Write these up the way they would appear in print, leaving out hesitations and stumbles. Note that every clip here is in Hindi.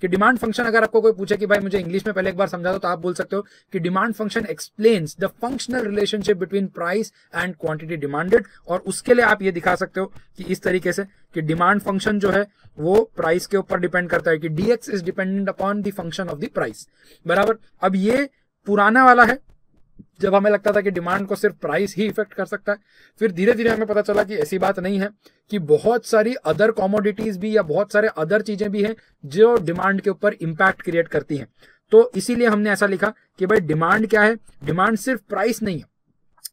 कि डिमांड फंक्शन, अगर आपको कोई पूछे कि भाई मुझे इंग्लिश में पहले एक बार समझा दो, तो आप बोल सकते हो कि demand function explains the functional relationship between price and quantity demanded. और उसके लिए आप ये दिखा सकते हो कि इस तरीके से कि डिमांड फंक्शन जो है वो प्राइस के ऊपर डिपेंड करता है, कि dx is dependent upon the function of the price, बराबर। अब ये पुराना वाला है, जब हमें लगता था कि डिमांड को सिर्फ प्राइस ही इफेक्ट कर सकता है। फिर धीरे धीरे हमें पता चला कि ऐसी बात नहीं है, कि बहुत सारी अदर कॉमोडिटीज भी या बहुत सारे अदर चीजें भी हैं जो डिमांड के ऊपर इंपैक्ट क्रिएट करती हैं। तो इसीलिए हमने ऐसा लिखा कि भाई डिमांड क्या है, डिमांड सिर्फ प्राइस नहीं है,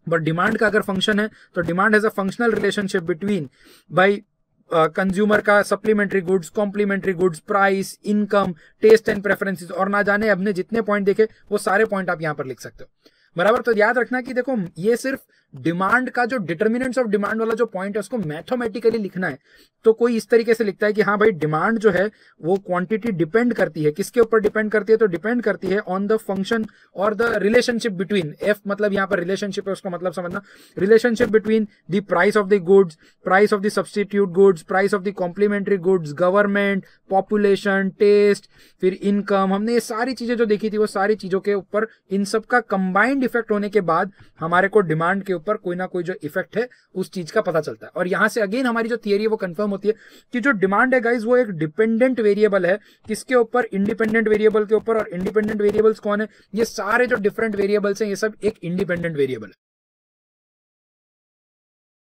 बट डिमांड का अगर फंक्शन है तो demand has a functional relationship between भाई कंज्यूमर का supplementary goods, complementary goods, price, income, taste and preferences, और ना जाने अपने जितने पॉइंट देखे वो सारे पॉइंट आप यहां पर लिख सकते हो, बराबर। तो याद रखना कि देखो ये सिर्फ डिमांड का जो डिटर्मिनेंट्स ऑफ डिमांड वाला जो पॉइंट है उसको मैथमेटिकली लिखना है। तो कोई इस तरीके से लिखता है कि हाँ भाई डिमांड जो है वो क्वांटिटी डिपेंड करती है, किसके ऊपर डिपेंड करती है, तो डिपेंड करती है ऑन द फंक्शन और द रिलेशनशिप बिटवीन, एफ मतलब यहाँ पर रिलेशनशिप है, उसका मतलब समझना, relationship between the price of the goods, price of the substitute goods, price of the complementary goods, government, population, taste, फिर इनकम। हमने ये सारी चीजें जो देखी थी वो सारी चीजों के ऊपर इन सब का कंबाइंड इफेक्ट होने के बाद हमारे को डिमांड के ऊपर कोई ना कोई जो इफेक्ट है उस चीज का पता चलता है। और यहां से अगेन हमारी जो थियरी है वो कंफर्म होती है कि जो डिमांड है गाइस वो एक डिपेंडेंट वेरिएबल है, किसके ऊपर, इंडिपेंडेंट वेरिएबल के ऊपर। और इंडिपेंडेंट वेरिएबल्स कौन है, ये सारे जो डिफरेंट वेरिएबल्स हैं ये सब एक इंडिपेंडेंट वेरिएबल है।